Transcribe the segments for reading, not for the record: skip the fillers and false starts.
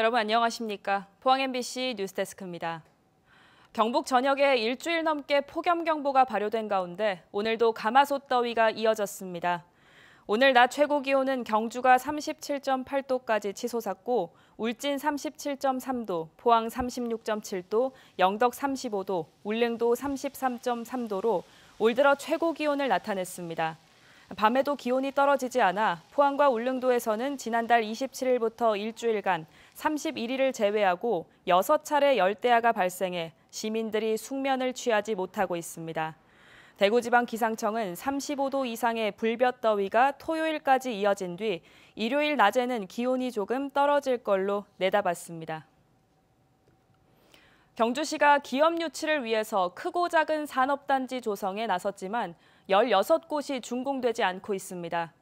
여러분 안녕하십니까? 포항 MBC 뉴스데스크입니다. 경북 전역에 일주일 넘게 폭염경보가 발효된 가운데 오늘도 가마솥 더위가 이어졌습니다. 오늘 낮 최고 기온은 경주가 37.8도까지 치솟았고 울진 37.3도, 포항 36.7도, 영덕 35도, 울릉도 33.3도로 올 들어 최고 기온을 나타냈습니다. 밤에도 기온이 떨어지지 않아 포항과 울릉도에서는 지난달 27일부터 일주일간 31일을 제외하고 6차례 열대야가 발생해 시민들이 숙면을 취하지 못하고 있습니다. 대구지방기상청은 35도 이상의 불볕더위가 토요일까지 이어진 뒤 일요일 낮에는 기온이 조금 떨어질 걸로 내다봤습니다. 경주시가 기업 유치를 위해서 크고 작은 산업단지 조성에 나섰지만 16곳이 준공되지 않고 있습니다.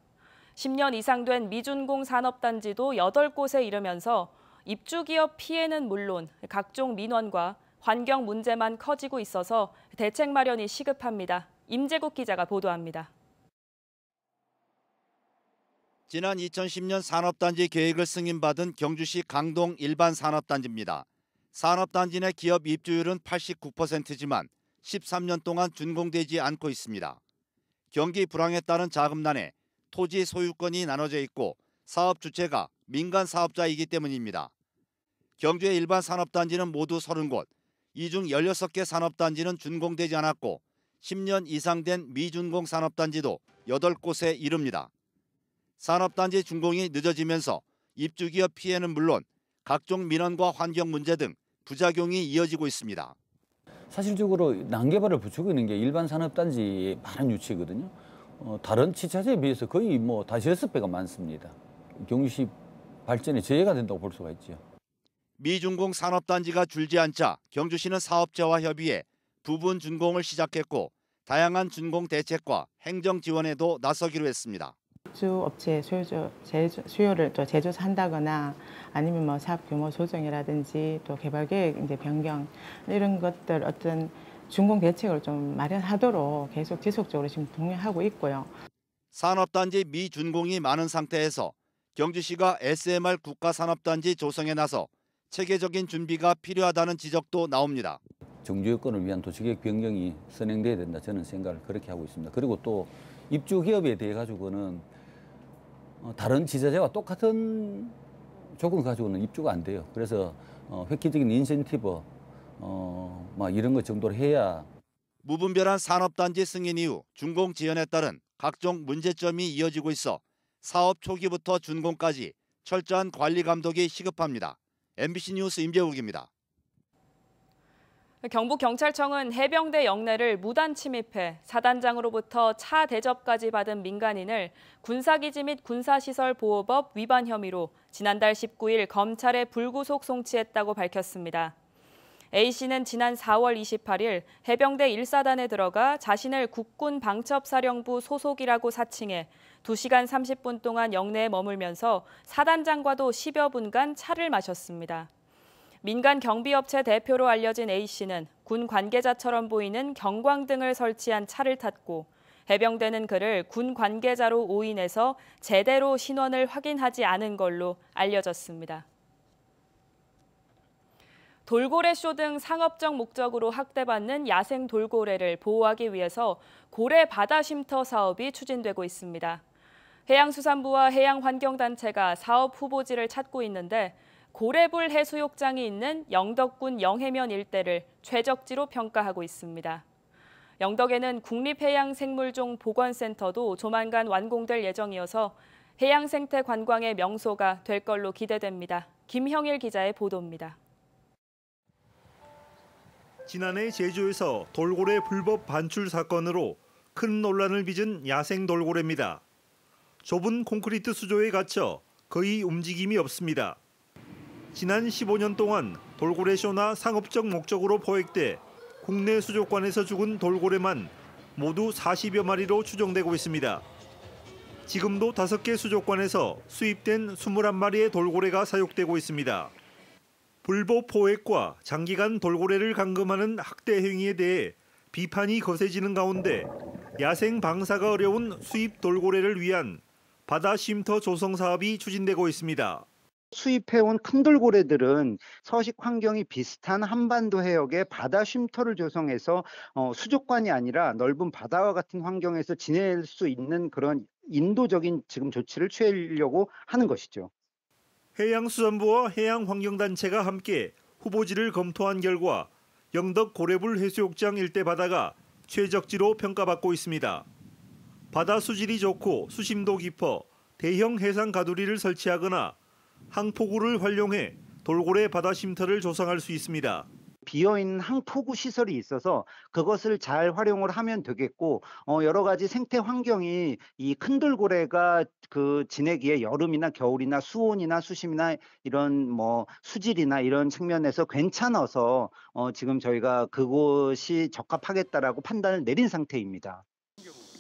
10년 이상 된 미준공 산업단지도 8곳에 이르면서 입주기업 피해는 물론 각종 민원과 환경 문제만 커지고 있어서 대책 마련이 시급합니다. 임재국 기자가 보도합니다. 지난 2010년 산업단지 계획을 승인받은 경주시 강동 일반 산업단지입니다. 산업단지 내 기업 입주율은 89%지만 13년 동안 준공되지 않고 있습니다. 경기 불황에 따른 자금난에 토지 소유권이 나눠져 있고 사업 주체가 민간 사업자이기 때문입니다. 경주의 일반 산업단지는 모두 30곳, 이 중 16개 산업단지는 준공되지 않았고 10년 이상 된 미준공 산업단지도 8곳에 이릅니다. 산업단지 준공이 늦어지면서 입주기업 피해는 물론 각종 민원과 환경 문제 등 부작용이 이어지고 있습니다. 사실적으로 난개발을 붙이고 있는 게 일반 산업단지의 많은 유치거든요. 다른 지자체에 비해서 거의 다시 6배가 많습니다. 경주시 발전에 저해가 된다고 볼 수가 있죠. 미준공 산업단지가 줄지 않자 경주시는 사업자와 협의해 부분 준공을 시작했고 다양한 준공 대책과 행정 지원에도 나서기로 했습니다. 입주업체 수요를 또 재조사한다거나 아니면 사업 규모 조정이라든지 또 개발 계획 이제 변경 이런 것들 어떤 준공 대책을 좀 마련하도록 계속 지속적으로 지금 독려하고 있고요. 산업단지 미준공이 많은 상태에서 경주시가 SMR 국가산업단지 조성에 나서 체계적인 준비가 필요하다는 지적도 나옵니다. 정주 여건을 위한 도시계획 변경이 선행돼야 된다, 저는 생각을 그렇게 하고 있습니다. 그리고 또 입주 기업에 대해 가지고는 다른 지자체와 똑같은 조건을 가지고는 입주가 안 돼요. 그래서 획기적인 인센티브 이런 것 정도로 해야. 무분별한 산업단지 승인 이후 준공 지연에 따른 각종 문제점이 이어지고 있어 사업 초기부터 준공까지 철저한 관리 감독이 시급합니다. MBC 뉴스 임재욱입니다. 경북경찰청은 해병대 영내를 무단 침입해 사단장으로부터 차 대접까지 받은 민간인을 군사기지 및 군사시설보호법 위반 혐의로 지난달 19일 검찰에 불구속 송치했다고 밝혔습니다. A씨는 지난 4월 28일 해병대 1사단에 들어가 자신을 국군방첩사령부 소속이라고 사칭해 2시간 30분 동안 영내에 머물면서 사단장과도 10여 분간 차를 마셨습니다. 민간 경비업체 대표로 알려진 A씨는 군 관계자처럼 보이는 경광등을 설치한 차를 탔고 해병대는 그를 군 관계자로 오인해서 제대로 신원을 확인하지 않은 걸로 알려졌습니다. 돌고래쇼 등 상업적 목적으로 학대받는 야생 돌고래를 보호하기 위해서 고래 바다 쉼터 사업이 추진되고 있습니다. 해양수산부와 해양환경단체가 사업 후보지를 찾고 있는데 고래불 해수욕장이 있는 영덕군 영해면 일대를 최적지로 평가하고 있습니다. 영덕에는 국립해양생물종 보건센터도 조만간 완공될 예정이어서 해양생태 관광의 명소가 될 걸로 기대됩니다. 김형일 기자의 보도입니다. 지난해 제주에서 돌고래 불법 반출 사건으로 큰 논란을 빚은 야생 돌고래입니다. 좁은 콘크리트 수조에 갇혀 거의 움직임이 없습니다. 지난 15년 동안 돌고래쇼나 상업적 목적으로 포획돼 국내 수족관에서 죽은 돌고래만 모두 40여 마리로 추정되고 있습니다. 지금도 5개 수족관에서 수입된 21마리의 돌고래가 사육되고 있습니다. 불법 포획과 장기간 돌고래를 감금하는 학대 행위에 대해 비판이 거세지는 가운데 야생 방사가 어려운 수입 돌고래를 위한 바다 쉼터 조성 사업이 추진되고 있습니다. 수입해온 큰 돌고래들은 서식 환경이 비슷한 한반도 해역에 바다 쉼터를 조성해서 수족관이 아니라 넓은 바다와 같은 환경에서 지낼 수 있는 그런 인도적인 지금 조치를 취하려고 하는 것이죠. 해양수산부와 해양환경단체가 함께 후보지를 검토한 결과 영덕 고래불 해수욕장 일대 바다가 최적지로 평가받고 있습니다. 바다 수질이 좋고 수심도 깊어 대형 해상 가두리를 설치하거나 항포구를 활용해 돌고래 바다 쉼터를 조성할 수 있습니다. 비어있는 항포구 시설이 있어서 그것을 잘 활용을 하면 되겠고 여러 가지 생태 환경이 이 큰 돌고래가 지내기에 여름이나 겨울이나 수온이나 수심이나 이런 수질이나 이런 측면에서 괜찮아서 지금 저희가 그곳이 적합하겠다라고 판단을 내린 상태입니다.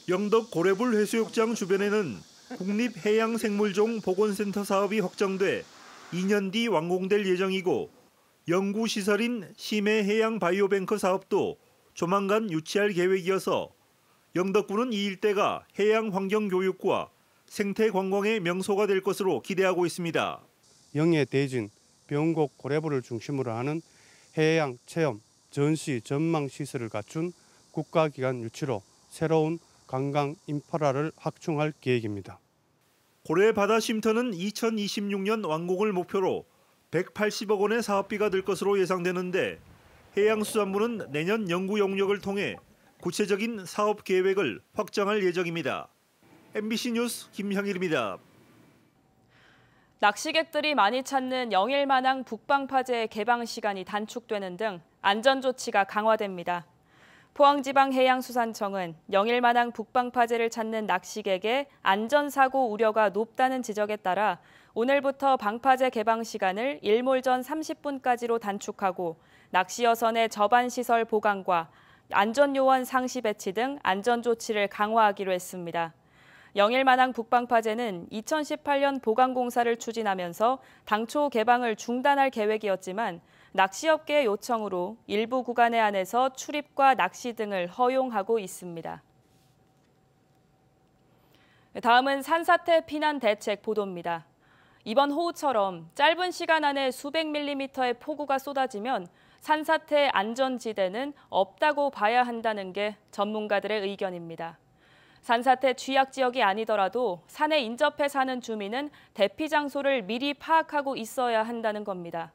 영덕 고래불 해수욕장 주변에는 국립해양생물종 보건센터 사업이 확정돼 2년 뒤 완공될 예정이고 연구시설인 심해해양바이오뱅크 사업도 조만간 유치할 계획이어서 영덕군은 이 일대가 해양환경교육과 생태관광의 명소가 될 것으로 기대하고 있습니다. 영해 대진, 병곡 고래불을 중심으로 하는 해양 체험, 전시, 전망 시설을 갖춘 국가기관 유치로 새로운 관광 인프라를 확충할 계획입니다. 고래 바다 쉼터는 2026년 완공을 목표로 180억 원의 사업비가 들 것으로 예상되는데 해양수산부는 내년 연구 용역을 통해 구체적인 사업 계획을 확정할 예정입니다. MBC 뉴스 김향일입니다. 낚시객들이 많이 찾는 영일만항 북방파제 개방 시간이 단축되는 등 안전조치가 강화됩니다. 포항지방해양수산청은 영일만항 북방파제를 찾는 낚시객의 안전사고 우려가 높다는 지적에 따라 오늘부터 방파제 개방 시간을 일몰전 30분까지로 단축하고 낚시여선의 저반시설 보강과 안전요원 상시 배치 등 안전조치를 강화하기로 했습니다. 영일만항 북방파제는 2018년 보강공사를 추진하면서 당초 개방을 중단할 계획이었지만 낚시업계의 요청으로 일부 구간에 한해서 출입과 낚시 등을 허용하고 있습니다. 다음은 산사태 피난 대책 보도입니다. 이번 호우처럼 짧은 시간 안에 수백 밀리미터의 폭우가 쏟아지면 산사태 안전지대는 없다고 봐야 한다는 게 전문가들의 의견입니다. 산사태 취약 지역이 아니더라도 산에 인접해 사는 주민은 대피 장소를 미리 파악하고 있어야 한다는 겁니다.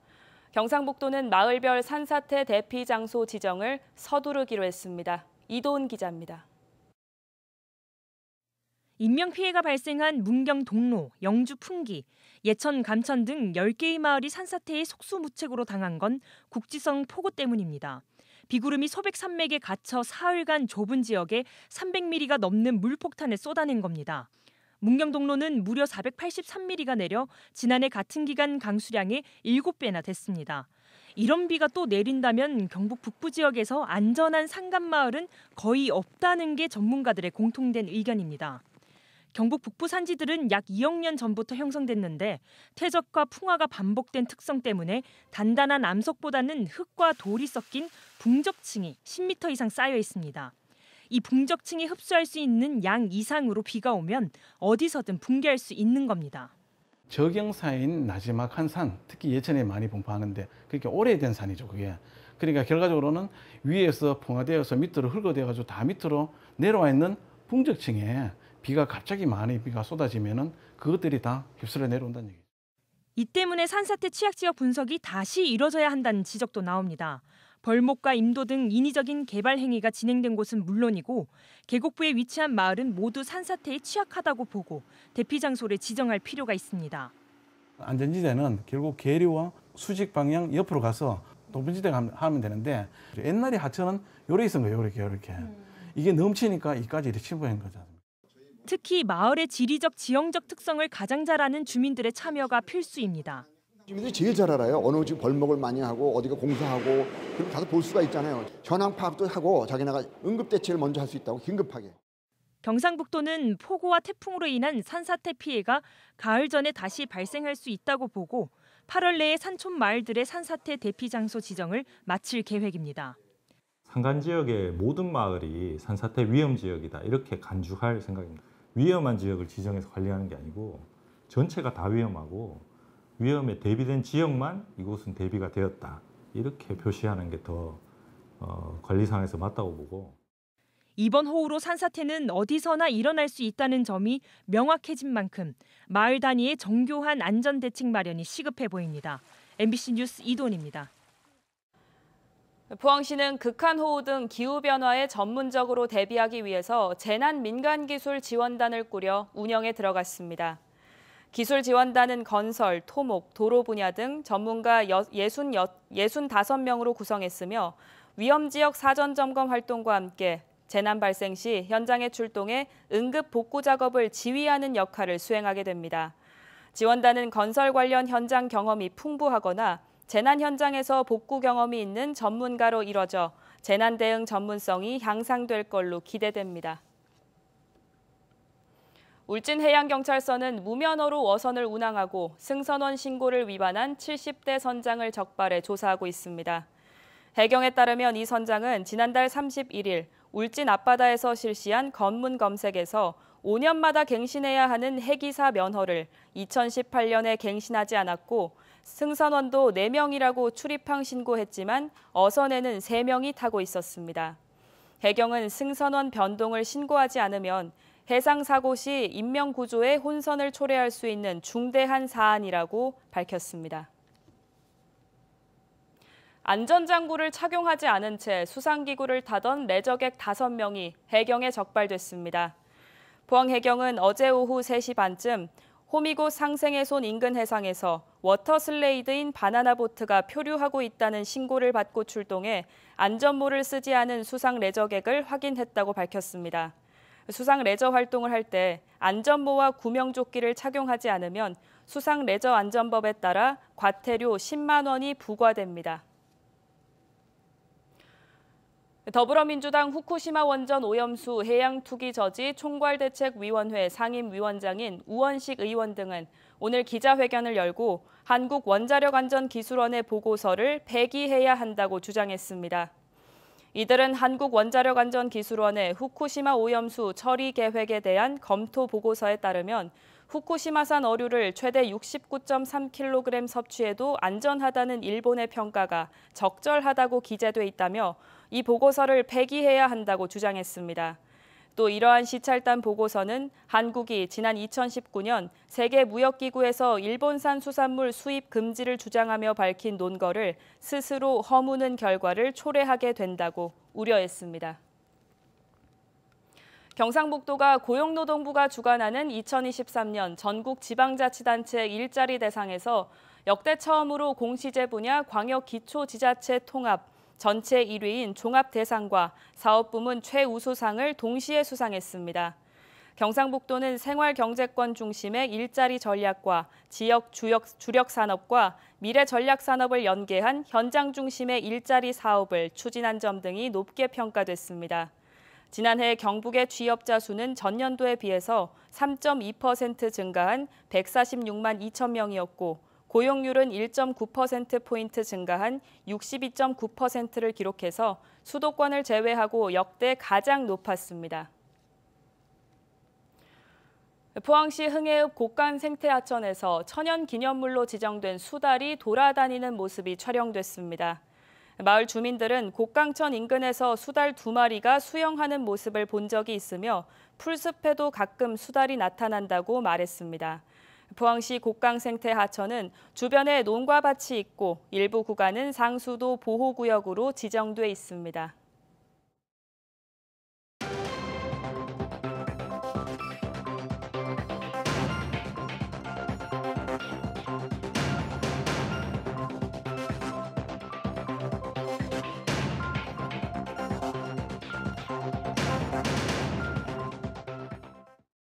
경상북도는 마을별 산사태 대피 장소 지정을 서두르기로 했습니다. 이도은 기자입니다. 인명피해가 발생한 문경 동로, 영주 풍기, 예천 감천 등 10개의 마을이 산사태의 속수무책으로 당한 건 국지성 폭우 때문입니다. 비구름이 소백 산맥에 갇혀 사흘간 좁은 지역에 300mm가 넘는 물폭탄을 쏟아낸 겁니다. 문경 동로는 무려 483mm가 내려 지난해 같은 기간 강수량의 7배나 됐습니다. 이런 비가 또 내린다면 경북 북부 지역에서 안전한 산간마을은 거의 없다는 게 전문가들의 공통된 의견입니다. 경북 북부 산지들은 약 2억 년 전부터 형성됐는데 퇴적과 풍화가 반복된 특성 때문에 단단한 암석보다는 흙과 돌이 섞인 붕적층이 10m 이상 쌓여 있습니다. 이 붕적층이 흡수할 수 있는 양 이상으로 비가 오면 어디서든 붕괴할 수 있는 겁니다. 저경사인 나지막한 산, 특히 예천에 많이 분포하는데 그렇게 오래된 산이죠, 그게. 그러니까 결과적으로는 위에서 풍화되어서 밑으로 흙어대가지고 다 밑으로 내려와 있는 붕적층에 비가 갑자기 많이 비가 쏟아지면은 그것들이 다 휩쓸려 내려온다는 얘기죠. 이 때문에 산사태 취약 지역 분석이 다시 이뤄져야 한다는 지적도 나옵니다. 벌목과 임도 등 인위적인 개발 행위가 진행된 곳은 물론이고 계곡부에 위치한 마을은 모두 산사태에 취약하다고 보고 대피 장소를 지정할 필요가 있습니다. 안전지대는 결국 계류와 수직 방향 옆으로 가서 높은 지대가 하면 되는데 옛날에 하천은 요래 있은 거예요, 이렇게. 이게 넘치니까 이까지 이렇게 침범한 거죠. 특히 마을의 지리적, 지형적 특성을 가장 잘 아는 주민들의 참여가 필수입니다. 주민들이 제일 잘 알아요. 어느 집 벌목을 많이 하고 어디가 공사하고 그리고 가서 볼 수가 있잖아요. 현황 파악도 하고 자기네가 응급 대책을 먼저 할 수 있다고 긴급하게. 경상북도는 폭우와 태풍으로 인한 산사태 피해가 가을 전에 다시 발생할 수 있다고 보고 8월 내에 산촌 마을들의 산사태 대피 장소 지정을 마칠 계획입니다. 산간 지역의 모든 마을이 산사태 위험 지역이다 이렇게 간주할 생각입니다. 위험한 지역을 지정해서 관리하는 게 아니고 전체가 다 위험하고 위험에 대비된 지역만 이곳은 대비가 되었다. 이렇게 표시하는 게 더 관리상에서 맞다고 보고. 이번 호우로 산사태는 어디서나 일어날 수 있다는 점이 명확해진 만큼 마을 단위의 정교한 안전 대책 마련이 시급해 보입니다. MBC 뉴스 이돈입니다. 포항시는 극한호우 등 기후변화에 전문적으로 대비하기 위해서 재난민간기술 지원단을 꾸려 운영에 들어갔습니다. 기술지원단은 건설, 토목, 도로 분야 등 전문가 65명으로 구성했으며 위험지역 사전점검 활동과 함께 재난 발생 시 현장에 출동해 응급 복구 작업을 지휘하는 역할을 수행하게 됩니다. 지원단은 건설 관련 현장 경험이 풍부하거나 재난 현장에서 복구 경험이 있는 전문가로 이뤄져 재난 대응 전문성이 향상될 걸로 기대됩니다. 울진해양경찰서는 무면허로 어선을 운항하고 승선원 신고를 위반한 70대 선장을 적발해 조사하고 있습니다. 해경에 따르면 이 선장은 지난달 31일 울진 앞바다에서 실시한 검문 검색에서 5년마다 갱신해야 하는 해기사 면허를 2018년에 갱신하지 않았고 승선원도 4명이라고 출입항 신고했지만 어선에는 3명이 타고 있었습니다. 해경은 승선원 변동을 신고하지 않으면 해상 사고 시 인명 구조에 혼선을 초래할 수 있는 중대한 사안이라고 밝혔습니다. 안전장구를 착용하지 않은 채 수상기구를 타던 레저객 5명이 해경에 적발됐습니다. 포항해경은 어제 오후 3시 반쯤 호미곶 상생해손 인근 해상에서 워터슬레이드인 바나나보트가 표류하고 있다는 신고를 받고 출동해 안전모를 쓰지 않은 수상 레저객을 확인했다고 밝혔습니다. 수상 레저 활동을 할 때 안전모와 구명조끼를 착용하지 않으면 수상 레저 안전법에 따라 과태료 10만 원이 부과됩니다. 더불어민주당 후쿠시마 원전 오염수 해양투기저지 총괄대책위원회 상임위원장인 우원식 의원 등은 오늘 기자회견을 열고 한국원자력안전기술원의 보고서를 폐기해야 한다고 주장했습니다. 이들은 한국원자력안전기술원의 후쿠시마 오염수 처리 계획에 대한 검토 보고서에 따르면 후쿠시마산 어류를 최대 69.3kg 섭취해도 안전하다는 일본의 평가가 적절하다고 기재돼 있다며 이 보고서를 폐기해야 한다고 주장했습니다. 또 이러한 시찰단 보고서는 한국이 지난 2019년 세계무역기구에서 일본산 수산물 수입 금지를 주장하며 밝힌 논거를 스스로 허무는 결과를 초래하게 된다고 우려했습니다. 경상북도가 고용노동부가 주관하는 2023년 전국지방자치단체 일자리 대상에서 역대 처음으로 공시제 분야 광역기초지자체 통합 전체 1위인 종합대상과 사업부문 최우수상을 동시에 수상했습니다. 경상북도는 생활경제권 중심의 일자리 전략과 지역 주력 산업과 미래 전략 산업을 연계한 현장 중심의 일자리 사업을 추진한 점 등이 높게 평가됐습니다. 지난해 경북의 취업자 수는 전년도에 비해서 3.2% 증가한 146만 2천 명이었고 고용률은 1.9%포인트 증가한 62.9%를 기록해서 수도권을 제외하고 역대 가장 높았습니다. 포항시 흥해읍 곡간 생태하천에서 천연기념물로 지정된 수달이 돌아다니는 모습이 촬영됐습니다. 마을 주민들은 곡강천 인근에서 수달 2마리가 수영하는 모습을 본 적이 있으며 풀숲에도 가끔 수달이 나타난다고 말했습니다. 포항시 곡강생태하천은 주변에 논과밭이 있고 일부 구간은 상수도 보호구역으로 지정돼 있습니다.